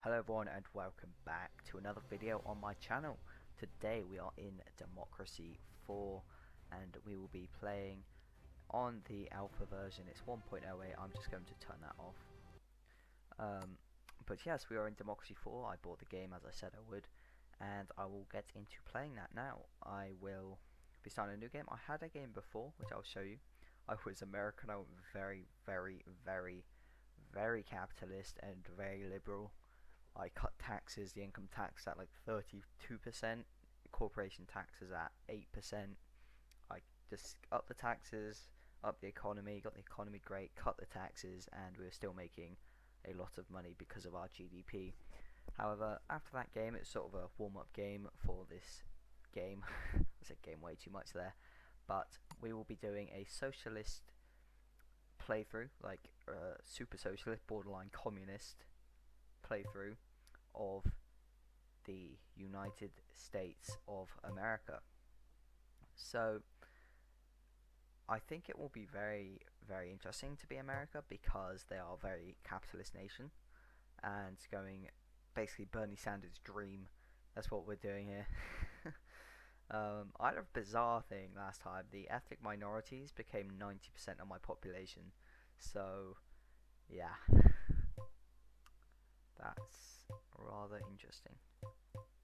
Hello everyone and welcome back to another video on my channel. Today we are in Democracy 4 and we will be playing on the alpha version. It's 1.08, I'm just going to turn that off. But yes, we are in Democracy 4. I bought the game as I said I would, and I will get into playing that now. I will be starting a new game. I had a game before which I'll show you. I was American. I was very capitalist and very liberal. I cut taxes, the income tax at like 32%, corporation taxes at 8%. I just up the taxes, up the economy, got the economy great, cut the taxes, and we were still making a lot of money because of our GDP. However, after that game, it's sort of a warm-up game for this game. I said game way too much there. But we will be doing a socialist playthrough, like super socialist, borderline communist playthrough of the United States of America. So I think it will be very interesting to be America because they are a very capitalist nation and going basically Bernie Sanders' dream. That's what we're doing here. I had a bizarre thing last time. The ethnic minorities became 90% of my population. So yeah, that's rather interesting.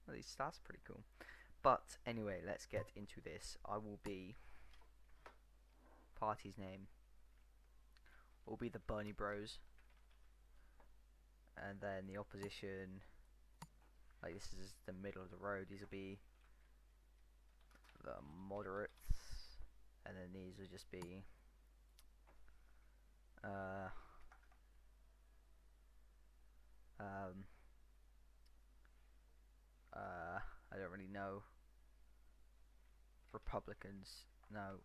At least that's pretty cool. But anyway, let's get into this. I will be party's name will be the Bernie Bros, and then the opposition, like this is the middle of the road, these will be the moderates, and then these will just be I don't really know. Republicans, no.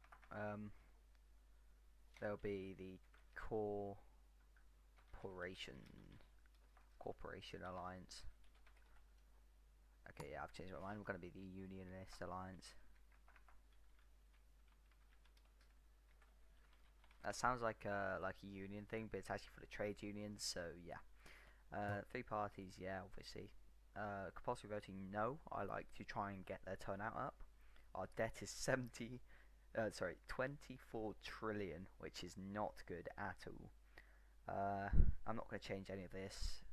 There'll be the Corporation Alliance. Okay, yeah, I've changed my mind. We're going to be the Unionist Alliance. That sounds like a union thing, but it's actually for the trade unions. So yeah, 3 parties. Yeah, obviously. Compulsory voting, no. I like to try and get their turnout up. Our debt is 24 trillion, which is not good at all. I'm not going to change any of this.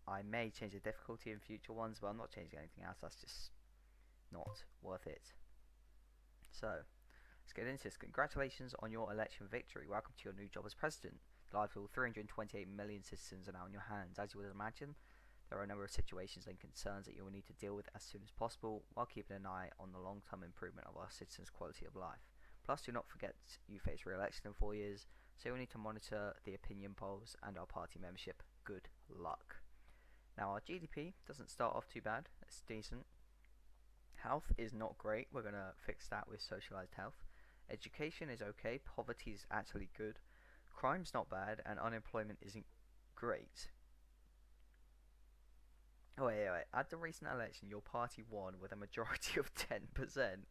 I may change the difficulty in future ones, but I'm not changing anything else. That's just not worth it. So let's get into this. Congratulations on your election victory. Welcome to your new job as president. The lives of all 328 million citizens are now in your hands. As you would imagine, there are a number of situations and concerns that you will need to deal with as soon as possible, while keeping an eye on the long-term improvement of our citizens' quality of life. Plus, do not forget you face re-election in 4 years, so you'll need to monitor the opinion polls and our party membership. Good luck. Now, our GDP doesn't start off too bad. It's decent. Health is not great. We're going to fix that with socialized health. Education is okay. Poverty is actually good. Crime's not bad, and unemployment isn't great. Oh wait. At the recent election, your party won with a majority of 10%.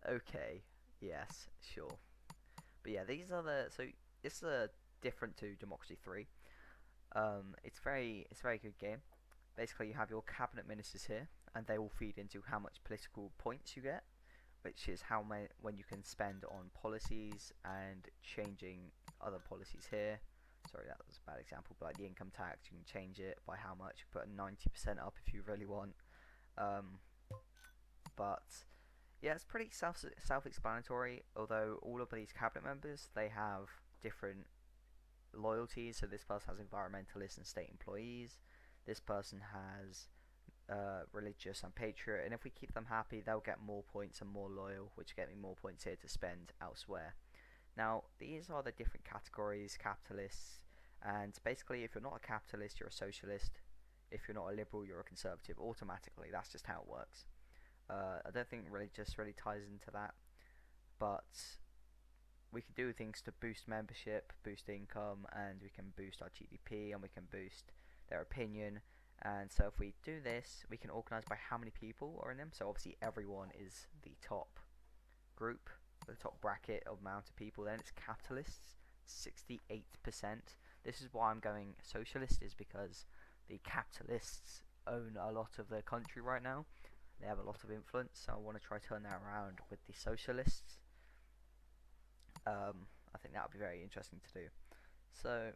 Okay. Yes, sure. But yeah, these are this is different to Democracy 3. It's very good game. Basically, you have your cabinet ministers here, and they will feed into how much political points you get, which is how many when you can spend on policies and changing other policies here. Sorry, that was a bad example, but like the income tax, you can change it by how much. You put 90% up if you really want. But yeah, it's pretty self-explanatory. Although all of these cabinet members, they have different loyalties. So this person has environmentalists and state employees. This person has religious and patriot. And if we keep them happy, they'll get more points and more loyal, which get me more points here to spend elsewhere. Now, these are the different categories, capitalists, and basically if you're not a capitalist, you're a socialist. If you're not a liberal, you're a conservative, automatically. That's just how it works. I don't think religious really ties into that, but we can do things to boost membership, boost income, and we can boost our GDP, and we can boost their opinion. And so if we do this, we can organize by how many people are in them. So obviously everyone is the top group, the top bracket of amount of people. Then it's capitalists. 68%. This is why I'm going socialist, is because the capitalists own a lot of the country right now. They have a lot of influence, so I want to try turn that around with the socialists. I think that would be very interesting to do. So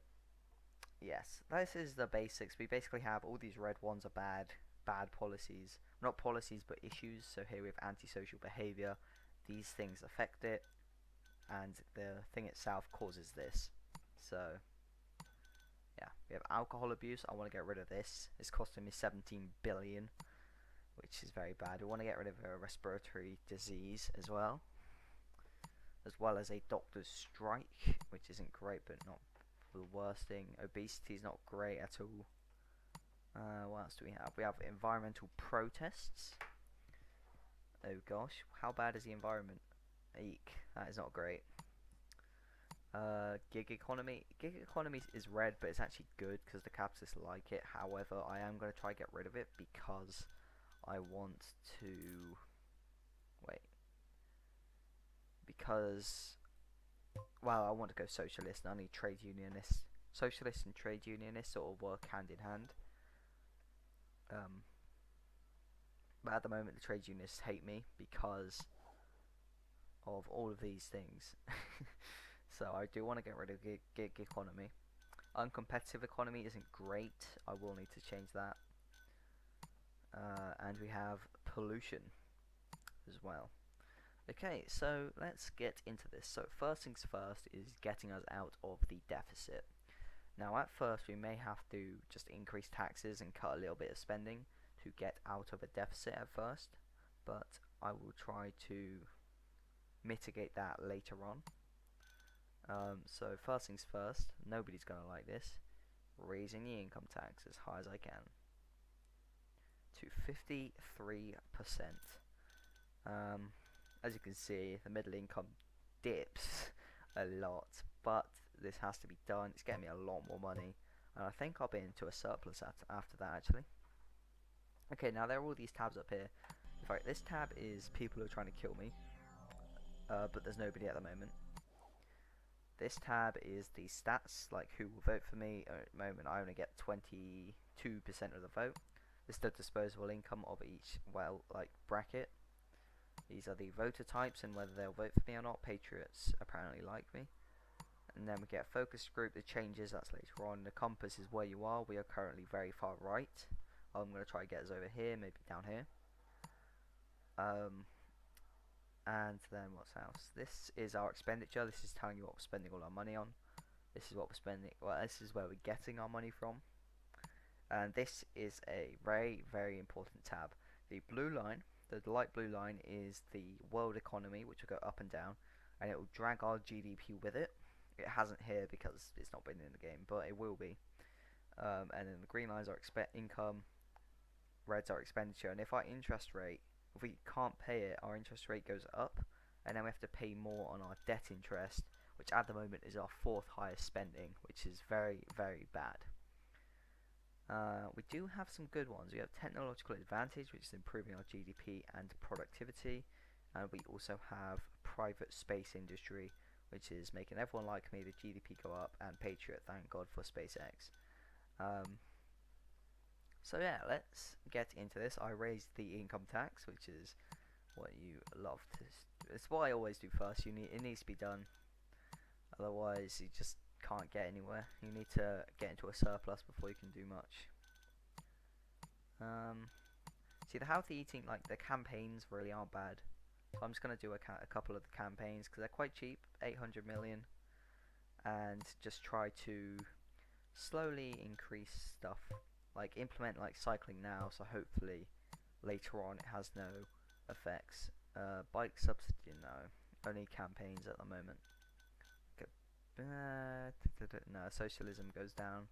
yes, this is the basics. We basically have all these red ones are bad policies, not policies but issues. So here we have antisocial behavior. These things affect it, and the thing itself causes this. So yeah, we have alcohol abuse. I want to get rid of this. It's costing me 17 billion, which is very bad. We want to get rid of a respiratory disease as well as a doctor's strike, which isn't great, but not the worst thing. Obesity is not great at all. What else do we have? We have environmental protests. Oh gosh, how bad is the environment? Eek, that is not great. Gig economy. Gig economy is red, but it's actually good because the capitalists like it. However, I am going to try to get rid of it because I want to... Wait. Because... Well, I want to go socialist and I need trade unionists. Socialists and trade unionists sort of work hand in hand. But at the moment the trade unionists hate me because of all of these things. So I do want to get rid of gig economy. Uncompetitive economy isn't great. I will need to change that. And we have pollution as well. Okay, so let's get into this. So first things first is getting us out of the deficit. Now at first we may have to just increase taxes and cut a little bit of spending to get out of a deficit at first, but I will try to mitigate that later on. So first things first, nobody's going to like this, raising the income tax as high as I can to 53%. As you can see, the middle income dips a lot, but this has to be done. It's getting me a lot more money, and I think I'll be into a surplus after that actually. Okay, now there are all these tabs up here. In fact, this tab is people who are trying to kill me, but there's nobody at the moment. This tab is the stats, like who will vote for me. At the moment I only get 22% of the vote. This is the disposable income of each, well, like bracket. These are the voter types and whether they'll vote for me or not. Patriots apparently like me. And then we get a focus group that changes, that's later on. The compass is where you are. We are currently very far right. I'm going to try to get us over here, maybe down here. And then what's else? This is our expenditure. This is telling you what we're spending all our money on. This is what we're spending, well, this is where we're getting our money from. And this is a very, very important tab. The blue line, the light blue line, is the world economy, which will go up and down, and it will drag our GDP with it. It hasn't here because it's not been in the game, but it will be. And then the green lines are income, reds are expenditure, and if our interest rate, if we can't pay it, our interest rate goes up, and then we have to pay more on our debt interest, which at the moment is our 4th highest spending, which is very, very bad. We do have some good ones. We have technological advantage, which is improving our GDP and productivity, and we also have private space industry, which is making everyone like me, the GDP go up, and Patriot, thank God for SpaceX. So yeah, let's get into this. I raised the income tax, which is what you love to. It's what I always do first. It needs to be done. Otherwise, you just can't get anywhere. You need to get into a surplus before you can do much. See, the healthy eating, like the campaigns, really aren't bad. So I'm just gonna do a couple of the campaigns because they're quite cheap, 800 million, and just try to slowly increase stuff. Like implement like cycling now, so hopefully later on it has no effects. Bike subsidy, no. Only campaigns at the moment. Okay. No, socialism goes down.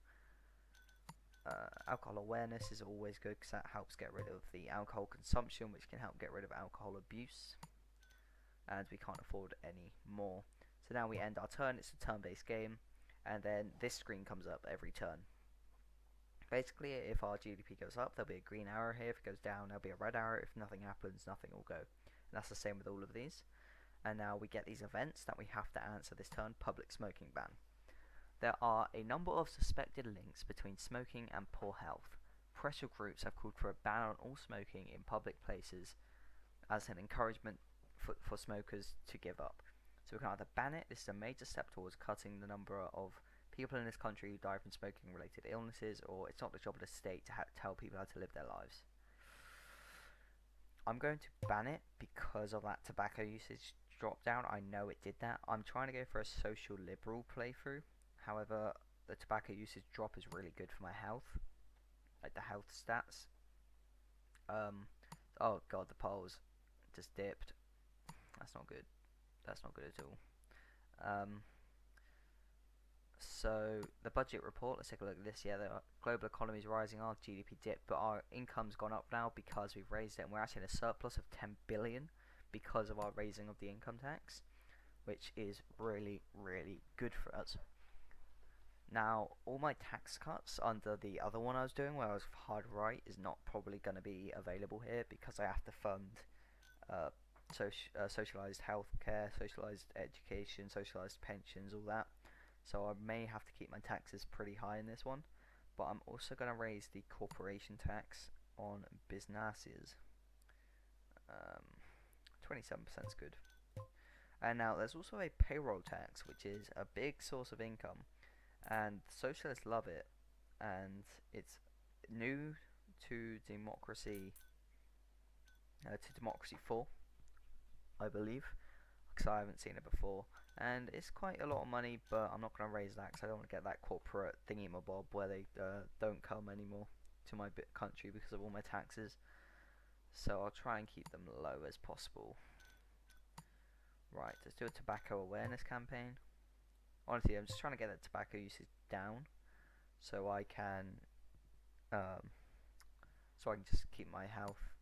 Alcohol awareness is always good because that helps get rid of the alcohol consumption, which can help get rid of alcohol abuse. And we can't afford any more. So now we end our turn. It's a turn-based game, and then this screen comes up every turn. Basically, if our GDP goes up, there'll be a green arrow here. If it goes down, there'll be a red arrow. If nothing happens, nothing will go. And that's the same with all of these. And now we get these events that we have to answer this turn. Public smoking ban. There are a number of suspected links between smoking and poor health. Pressure groups have called for a ban on all smoking in public places as an encouragement for smokers to give up. So we can either ban it, this is a major step towards cutting the number of people in this country who die from smoking related illnesses, or it's not the job of the state to tell people how to live their lives. I'm going to ban it because of that tobacco usage drop down. I know it did that. I'm trying to go for a social liberal playthrough. However, the tobacco usage drop is really good for my health, like the health stats. Oh god, the polls just dipped. That's not good. That's not good at all. So the budget report, let's take a look at this. Yeah, the global economy is rising, our GDP dipped, but our income's gone up now because we've raised it, and we're actually in a surplus of 10 billion because of our raising of the income tax, which is really, really good for us. Now, all my tax cuts under the other one I was doing, where I was hard right, is not probably going to be available here because I have to fund socialised healthcare, socialised education, socialised pensions, all that. So I may have to keep my taxes pretty high in this one, but I'm also going to raise the corporation tax on businesses. 27% is good. And now there's also a payroll tax, which is a big source of income, and socialists love it, and it's new to Democracy 4, I believe, because I haven't seen it before, and it's quite a lot of money, but I'm not going to raise that because I don't want to get that corporate thingy-mabob where they don't come anymore to my country because of all my taxes. So I'll try and keep them low as possible. Right, let's do a tobacco awareness campaign. Honestly, I'm just trying to get the tobacco usage down so I can just keep my health.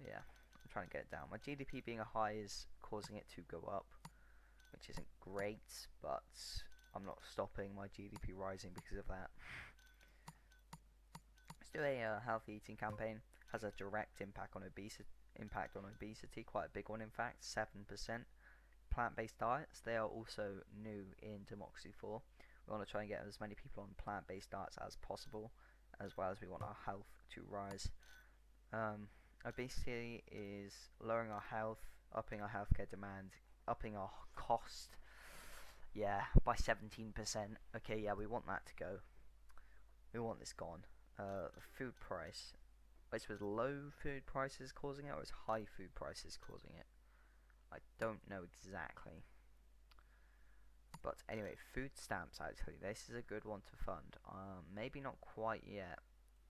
Yeah, I'm trying to get it down. My GDP being a high is causing it to go up, which isn't great, but I'm not stopping my GDP rising because of that. Let's do a healthy eating campaign. Has a direct impact on obesity, quite a big one in fact, 7%. Plant-based diets, they are also new in Democracy 4. We want to try and get as many people on plant-based diets as possible, as well as we want our health to rise. Obesity is lowering our health, upping our healthcare demand, upping our cost, yeah, by 17%. Okay, yeah, we want that to go. We want this gone. Food price. Is with low food prices causing it, or is high food prices causing it? I don't know exactly. But anyway, food stamps, actually, this is a good one to fund. Maybe not quite yet.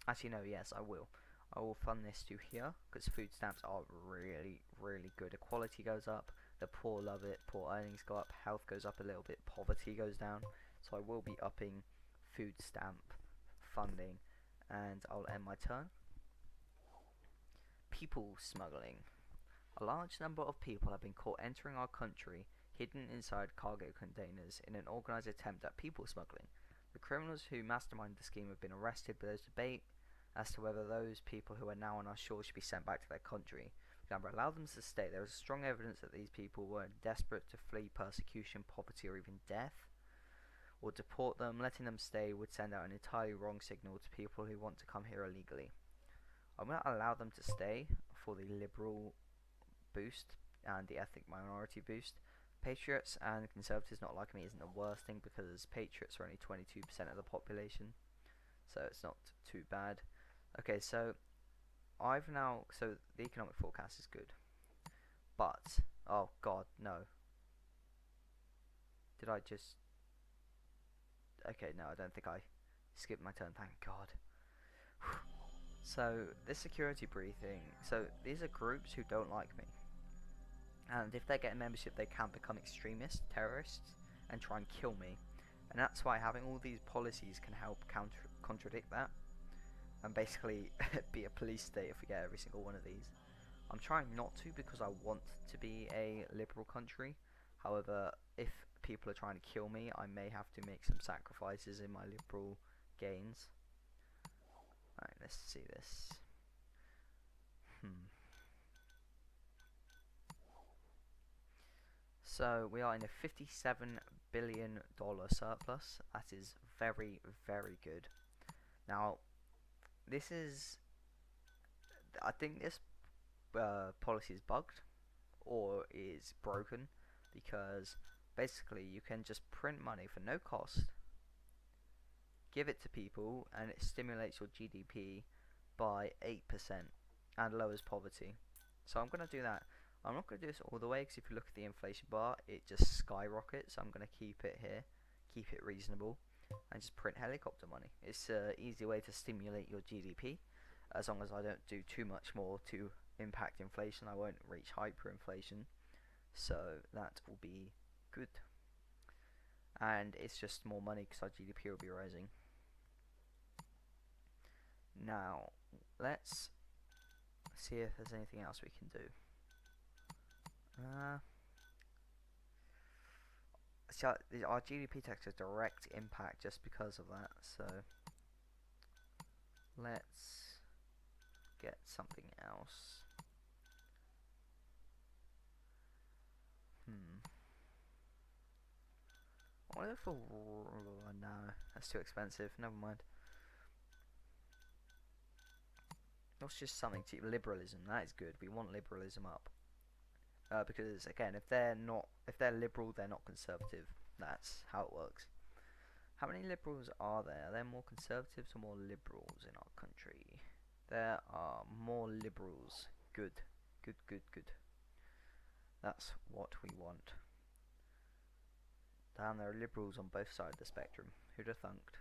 Actually, no, yes, I will. I will fund this to here, because food stamps are really, really good. Equality goes up, the poor love it, poor earnings go up, health goes up a little bit, poverty goes down. So I will be upping food stamp funding, and I'll end my turn. People smuggling. A large number of people have been caught entering our country hidden inside cargo containers in an organised attempt at people smuggling. The criminals who masterminded the scheme have been arrested, but there's debate as to whether those people who are now on our shores should be sent back to their country. We can allow them to stay. There is strong evidence that these people were desperate to flee persecution, poverty, or even death. Or deport them. Letting them stay would send out an entirely wrong signal to people who want to come here illegally. I'm going to allow them to stay for the liberal boost and the ethnic minority boost. Patriots and conservatives not liking me isn't the worst thing, because patriots are only 22% of the population, so it's not too bad. Okay, so the economic forecast is good, but oh god, no. Did I just? Okay, no, I don't think I skipped my turn, thank god. So this security briefing, so these are groups who don't like me, and if they get a membership they can become extremists, terrorists, and try and kill me, and that's why having all these policies can help contradict that, and basically be a police state if we get every single one of these. I'm trying not to, because I want to be a liberal country. However, if people are trying to kill me, I may have to make some sacrifices in my liberal gains. Alright, let's see this. So we are in a 57 billion surplus. That is very, very good. Now, this is, I think this policy is bugged or is broken, because basically you can just print money for no cost, give it to people, and it stimulates your GDP by 8% and lowers poverty. So I'm going to do that. I'm not going to do this all the way, because if you look at the inflation bar, it just skyrockets. So I'm going to keep it here, keep it reasonable, and just print helicopter money. It's an easy way to stimulate your GDP, as long as I don't do too much more to impact inflation. I won't reach hyperinflation, so that will be good. And it's just more money because our GDP will be rising. Now, let's see if there's anything else we can do. So our GDP takes a direct impact just because of that. So let's get something else. What if no, that's too expensive. Never mind. That's just something to liberalism. That is good. We want liberalism up. Because again, if they're liberal, they're not conservative. That's how it works. How many liberals are there? Are there more conservatives or more liberals in our country? There are more liberals. Good. Good, good, good. That's what we want. Damn, there are liberals on both sides of the spectrum. Who'd have thunked?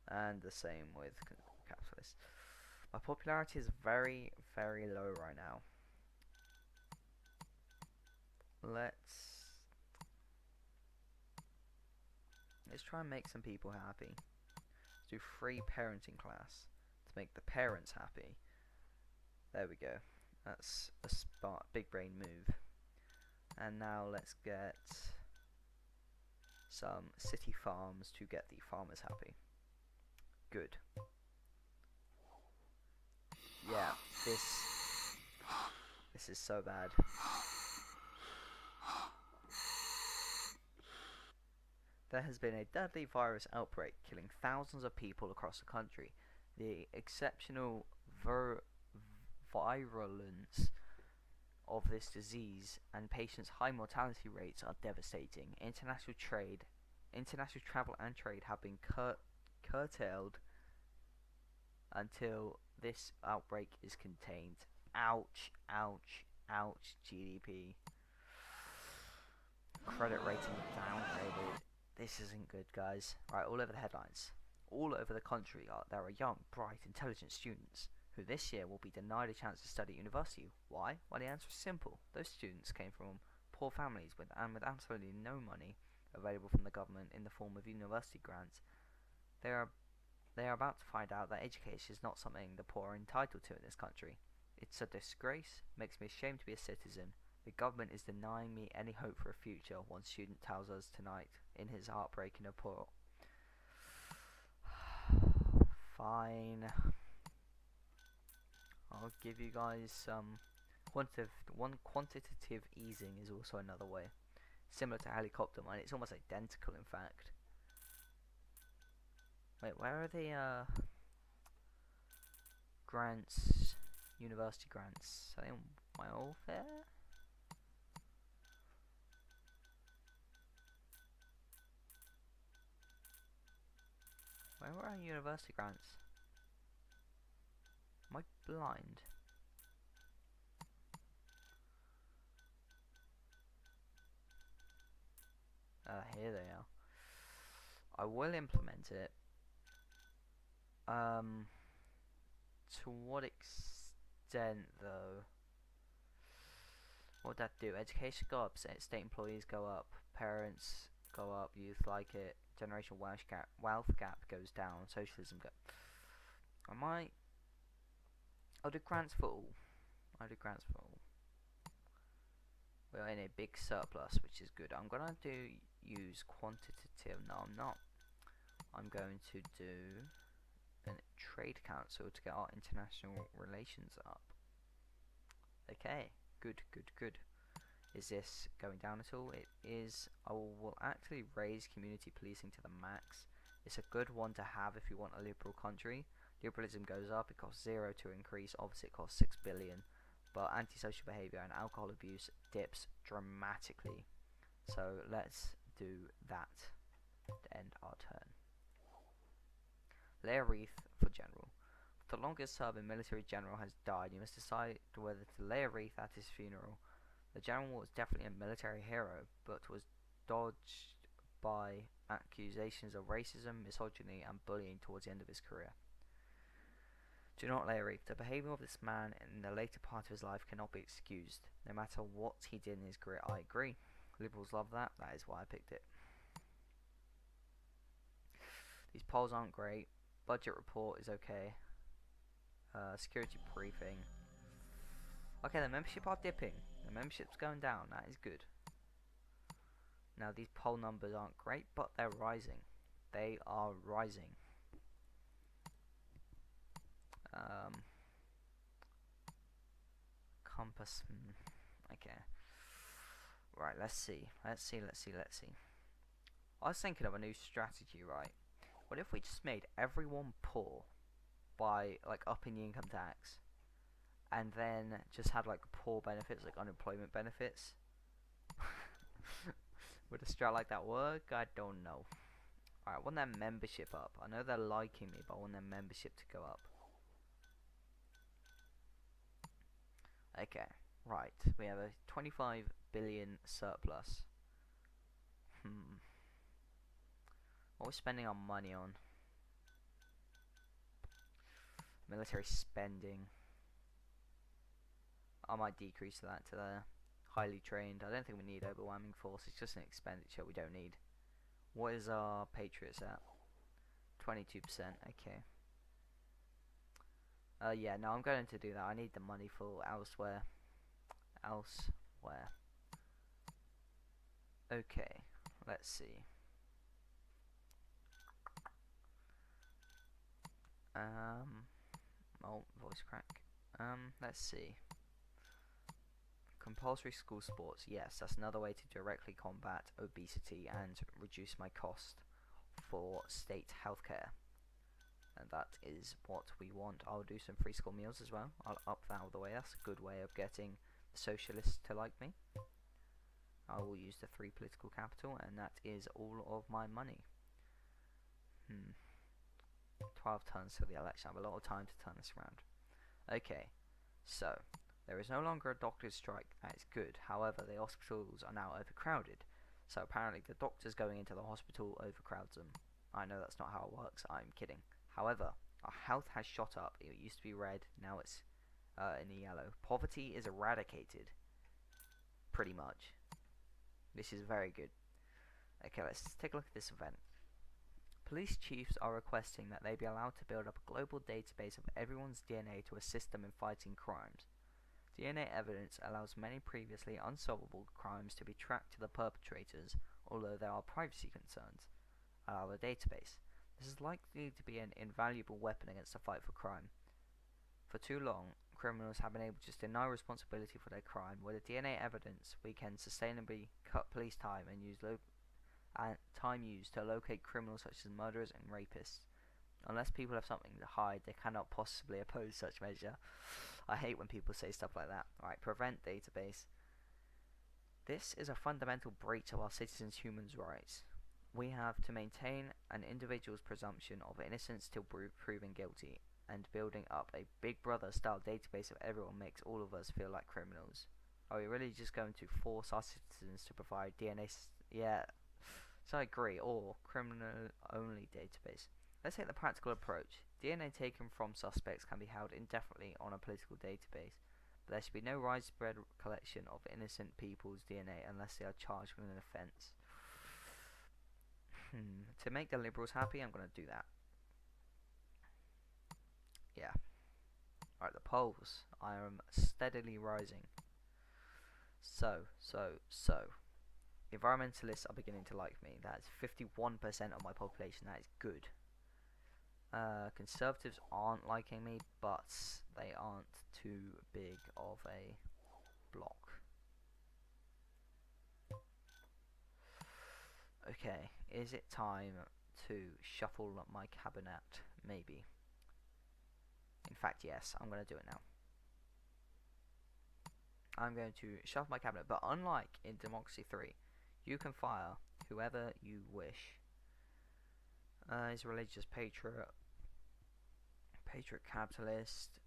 And the same with capitalists. My popularity is very, very low right now. Let's try and make some people happy. Let's do free parenting class to make the parents happy. There we go. That's a smart, big brain move. And now let's get some city farms to get the farmers happy. Good. Yeah, this is so bad. There has been a deadly virus outbreak killing thousands of people across the country. The exceptional virulence of this disease and patients' high mortality rates are devastating. International travel and trade have been curtailed until this outbreak is contained. Ouch, ouch, ouch, GDP. Credit rating downgraded. This isn't good, guys. Right, all over the headlines. All over the country there are young, bright, intelligent students who this year will be denied a chance to study at university. Why? Well, the answer is simple. Those students came from poor families with absolutely no money available from the government in the form of university grants. They are about to find out that education is not something the poor are entitled to in this country. It's a disgrace. Makes me ashamed to be a citizen. The government is denying me any hope for a future, one student tells us tonight in his heartbreaking report. Fine. I'll give you guys some quantitative easing is also another way. Similar to helicopter money. It's almost identical, in fact. Wait, where are the grants? University grants. Are they on welfare? Where are our university grants? Am I blind? Here they are. I will implement it. To what extent, though? What would that do? Education go up, state employees go up, parents go up, youth like it, generational wealth gap goes down, socialism go. I'll do grants for all. We're in a big surplus, which is good. I'm gonna use quantitative. No, I'm not. I'm going to do a trade council to get our international relations up. Okay, good. Is this going down at all? It is. I will actually raise community policing to the max. It's a good one to have if you want a liberal country. Liberalism goes up, it costs 0 to increase, obviously it costs 6 billion. But antisocial behaviour and alcohol abuse dips dramatically. So let's do that to end our turn. Lay a wreath for general. If the longest serving military general has died, you must decide whether to lay a wreath at his funeral. The general was definitely a military hero, but was dodged by accusations of racism, misogyny, and bullying towards the end of his career. Do not lay a wreath. The behaviour of this man in the later part of his life cannot be excused, no matter what he did in his career. I agree. Liberals love that. That is why I picked it. These polls aren't great. Budget report is okay. Security briefing. Okay, the membership are dipping. The membership's going down. That is good. Now, these poll numbers aren't great, but they're rising. They are rising. Compass. Okay. Right, let's see. I was thinking of a new strategy, right? What if we just made everyone poor by, like, upping the income tax? And then just had, like, poor benefits, like unemployment benefits? Would a strat like that work? I don't know. Alright, I want their membership up. I know they're liking me, but I want their membership to go up. Okay, right. We have a 25 billion surplus. What are we spending our money on? Military spending. I might decrease that to the highly trained. I don't think we need overwhelming force. It's just an expenditure we don't need. What is our Patriots at? 22%. Okay. Yeah, no, I'm going to do that. I need the money for elsewhere. Okay, let's see. Oh, voice crack. Let's see. Compulsory school sports. Yes, that's another way to directly combat obesity and reduce my cost for state healthcare. And that is what we want. I'll do some free school meals as well. I'll up that all the way. That's a good way of getting the socialists to like me. I will use the 3 political capital, and that is all of my money. 12 turns till the election. I have a lot of time to turn this around. Okay, so there is no longer a doctor's strike. That is good. However, the hospitals are now overcrowded. So apparently the doctors going into the hospital overcrowds them. I know that's not how it works. I'm kidding. However, our health has shot up. It used to be red. Now it's in the yellow. Poverty is eradicated. Pretty much. This is very good. Okay, let's take a look at this event. Police chiefs are requesting that they be allowed to build up a global database of everyone's DNA to assist them in fighting crimes. DNA evidence allows many previously unsolvable crimes to be tracked to the perpetrators, although there are privacy concerns. Allow the database. This is likely to be an invaluable weapon against the fight for crime. For too long, criminals have been able to just deny responsibility for their crime. With the DNA evidence, we can sustainably cut police time and use time used to locate criminals such as murderers and rapists. Unless people have something to hide, they cannot possibly oppose such measure. I hate when people say stuff like that. Alright, prevent database. This is a fundamental breach of our citizens' human rights. We have to maintain an individual's presumption of innocence till proven guilty, and building up a Big Brother style database of everyone makes all of us feel like criminals. Are we really just going to force our citizens to provide DNA? Yeah, so I agree. Or criminal only database. Let's take the practical approach. DNA taken from suspects can be held indefinitely on a political database, but there should be no widespread collection of innocent people's DNA unless they are charged with an offence. To make the Liberals happy, I'm going to do that. Yeah. Alright, the polls. I am steadily rising. So. Environmentalists are beginning to like me. That is 51% of my population. That is good. Conservatives aren't liking me, but they aren't too big of a block. Okay, is it time to shuffle my cabinet? Maybe. In fact, yes, I'm going to do it now. I'm going to shuffle my cabinet, but unlike in Democracy 3, you can fire whoever you wish. Is religious patriot, capitalist.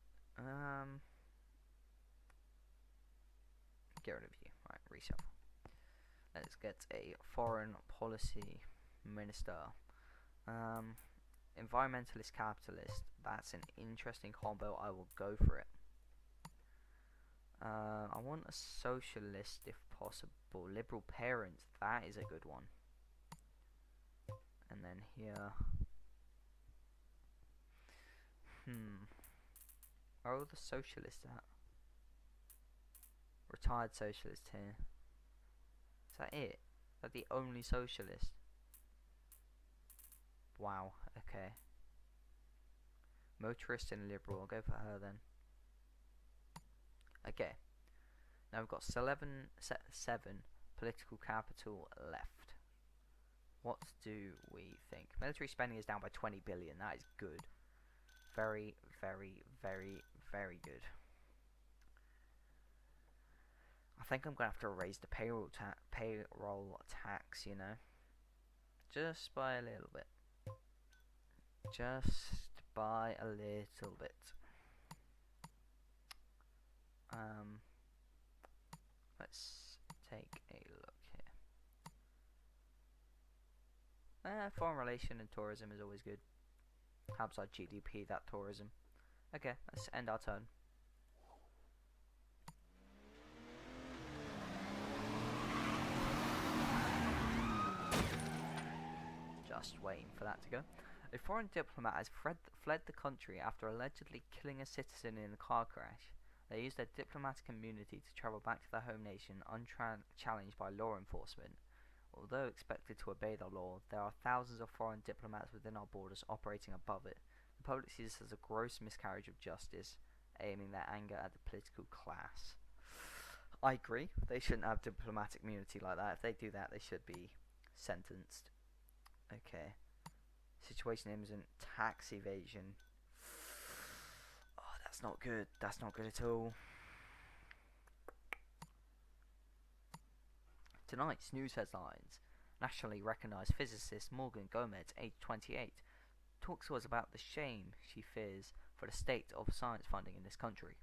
Get rid of you. Right, reshuffle. Let's get a foreign policy minister. Environmentalist capitalist. That's an interesting combo. I will go for it. I want a socialist if possible. Liberal parent. That is a good one. And then here. Where are all the socialists at? Retired socialist here. Is that it? Is that the only socialist? Wow, okay. Motorist and liberal, I'll go for her then. Okay. Now we've got 7 political capital left. What do we think? Military spending is down by 20 billion. That is good. Very, very, very, very good. I think I'm gonna have to raise the payroll tax, you know, just by a little bit. Just by a little bit. Let's take a look here. Foreign relation and tourism is always good. Helps our GDP, that tourism. Okay, let's end our turn. Just waiting for that to go. A foreign diplomat has fled the country after allegedly killing a citizen in a car crash. They used their diplomatic immunity to travel back to their home nation unchallenged by law enforcement. Although expected to obey the law, there are thousands of foreign diplomats within our borders operating above it. The public sees this as a gross miscarriage of justice, aiming their anger at the political class. I agree. They shouldn't have diplomatic immunity like that. If they do that, they should be sentenced. Okay. Situation imminent. Tax evasion. Oh, that's not good. That's not good at all. Tonight's news headlines. Nationally recognised physicist Morgan Gomez, aged 28, talks to us about the shame she fears for the state of science funding in this country.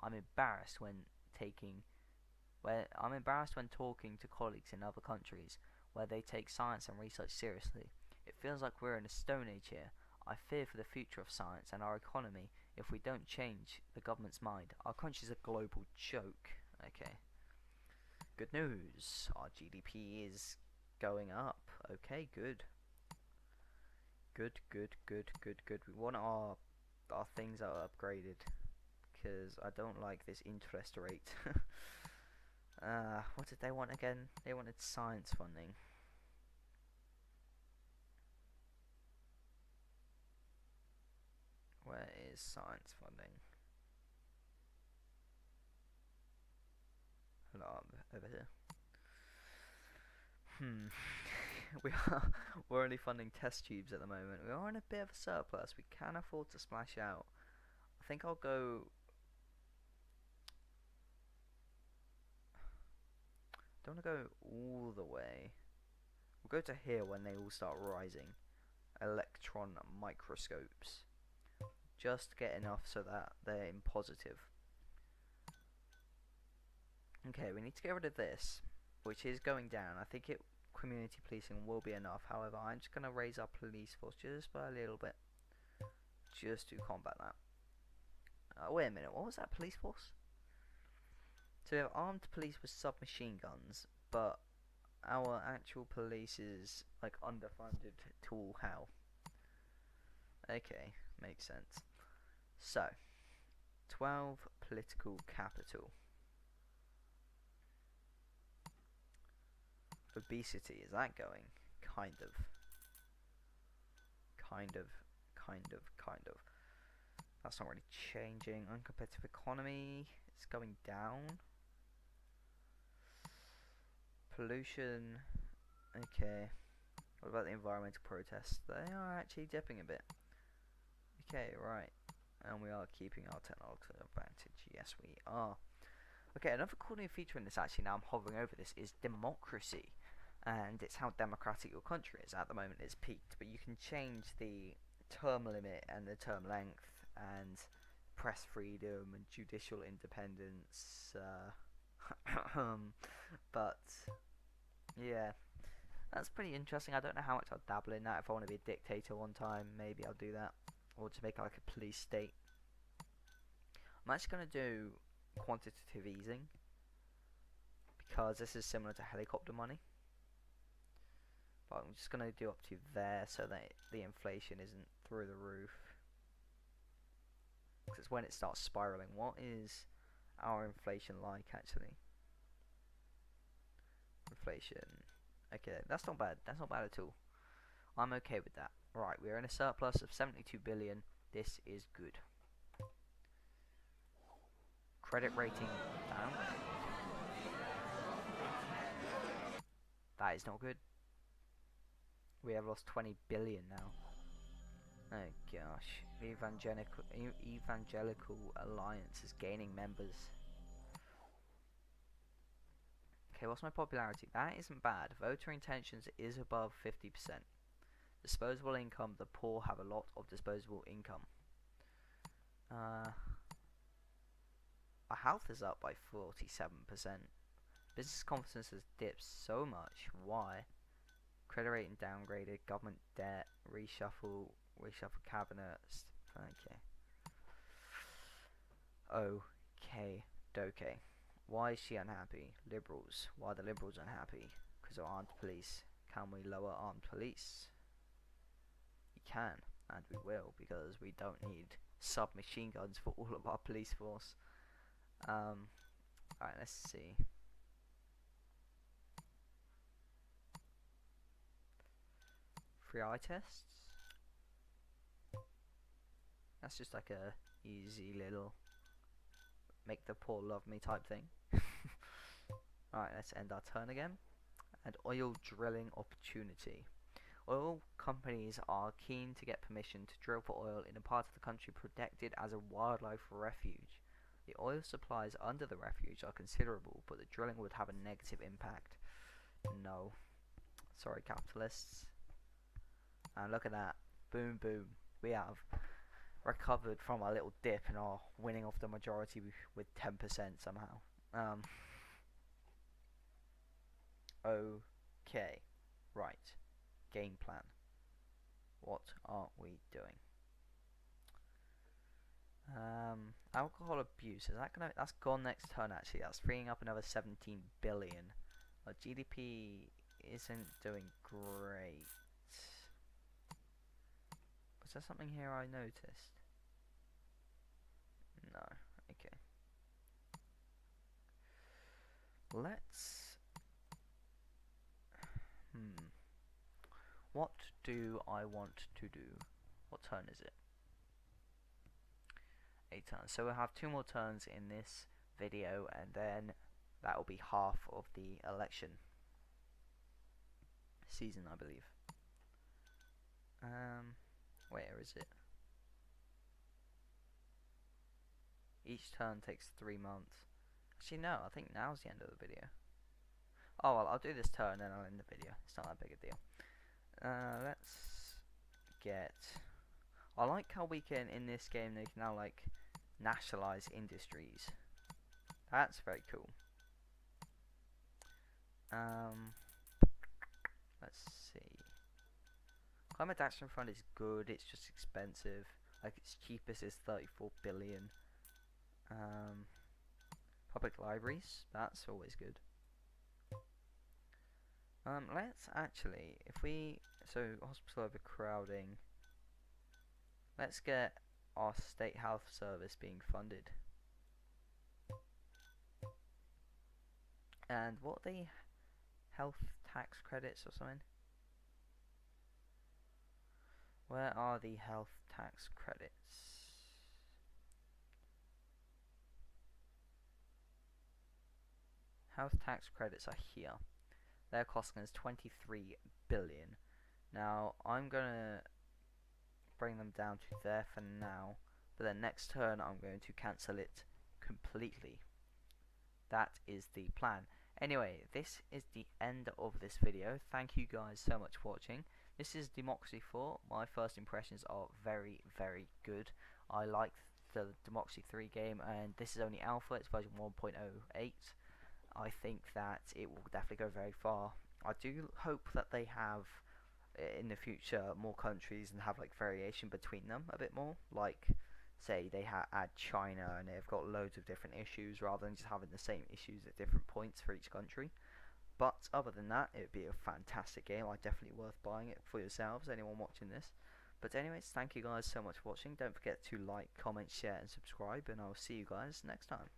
I'm embarrassed when talking to colleagues in other countries where they take science and research seriously. It feels like we're in a stone age here. I fear for the future of science and our economy if we don't change the government's mind. Our country's a global joke. Okay. Good news. Our GDP is going up. Okay, good. Good. We want our things that are upgraded, because I don't like this interest rate. What did they want again? They wanted science funding. Where is science funding? Hold on, over here. We're only funding test tubes at the moment. We are in a bit of a surplus. We can afford to splash out. I think I'll go. Don't want to go all the way. We'll go to here when they all start rising. Electron microscopes. Just get enough so that they're in positive. Okay, we need to get rid of this, which is going down. I think community policing will be enough. However, I'm just going to raise our police force just by a little bit, just to combat that. Wait a minute, what was that police force? So we have armed police with submachine guns, but our actual police is like underfunded to all hell. Okay, makes sense. So, 12 political capital. Obesity, is that going? Kind of. That's not really changing. Uncompetitive economy, it's going down. Pollution, okay. What about the environmental protests? They are actually dipping a bit. Okay, right. And we are keeping our technological advantage. Yes, we are. Okay, another cool new feature in this, actually, now I'm hovering over this, is democracy. And it's how democratic your country is. At the moment it's peaked, but you can change the term limit and the term length and press freedom and judicial independence. But yeah, that's pretty interesting. I don't know how much I'll dabble in that. If I want to be a dictator one time, maybe I'll do that, or to make like a police state. I'm actually going to do quantitative easing because this is similar to helicopter money, but I'm just going to do up to there so that the inflation isn't through the roof, because it's when it starts spiraling. What is our inflation like, actually? Inflation. Okay, that's not bad. That's not bad at all. I'm okay with that. Right, we're in a surplus of 72 billion. This is good. Credit rating down. That is not good. We have lost 20 billion now. Oh gosh. The Evangelical Alliance is gaining members. Okay, what's my popularity? That isn't bad. Voter intentions is above 50%. Disposable income. The poor have a lot of disposable income. Our health is up by 47%. Business confidence has dipped so much. Why? Credit rating downgraded. Government debt. Reshuffle cabinet. Okay. Okay. Why is she unhappy? Liberals. Why are the Liberals unhappy? Because of armed police. Can we lower armed police? We can, and we will, because we don't need submachine guns for all of our police force. Alright, let's see. Free eye tests? That's just like a easy little make the poor love me type thing. Alright, let's end our turn again. And oil drilling opportunity. Oil companies are keen to get permission to drill for oil in a part of the country protected as a wildlife refuge. The oil supplies under the refuge are considerable, but the drilling would have a negative impact. No. Sorry, capitalists. And look at that. Boom, boom. We have recovered from our little dip and are winning off the majority with 10% somehow. Okay. Right. Game plan. What are we doing? Alcohol abuse. Is that gonna? That's gone next turn. Actually, that's freeing up another 17 billion. Our GDP isn't doing great. Was there something here I noticed? No. Okay. Let's. What do I want to do? What turn is it? 8 turns. So we'll have 2 more turns in this video, and then that will be half of the election season, I believe. Where is it? Each turn takes 3 months. Actually, no, I think now's the end of the video. Oh, well, I'll do this turn and I'll end the video. It's not that big a deal. Let's get... I like how we can, in this game, they can now, like, nationalize industries. That's very cool. Let's see. Climate Action Fund is good, it's just expensive. Like, its cheapest is 34 billion. Public libraries, that's always good. Let's actually, if we, so hospital overcrowding, let's get our state health service being funded. And what are the health tax credits or something? Where are the health tax credits? Health tax credits are here. They're costing us 23 billion. Now I'm gonna bring them down to there for now, but then next turn I'm going to cancel it completely. That is the plan. Anyway, this is the end of this video. Thank you guys so much for watching. This is Democracy 4. My first impressions are very, very good. I like the Democracy 3 game, and this is only alpha, it's version 1.08. I think that it will definitely go very far. I do hope that they have in the future more countries and have like variation between them a bit more, like say they add China and they've got loads of different issues rather than just having the same issues at different points for each country. But other than that, it would be a fantastic game. Definitely worth buying it for yourselves, anyone watching this. But anyways, thank you guys so much for watching. Don't forget to like, comment, share and subscribe, and I'll see you guys next time.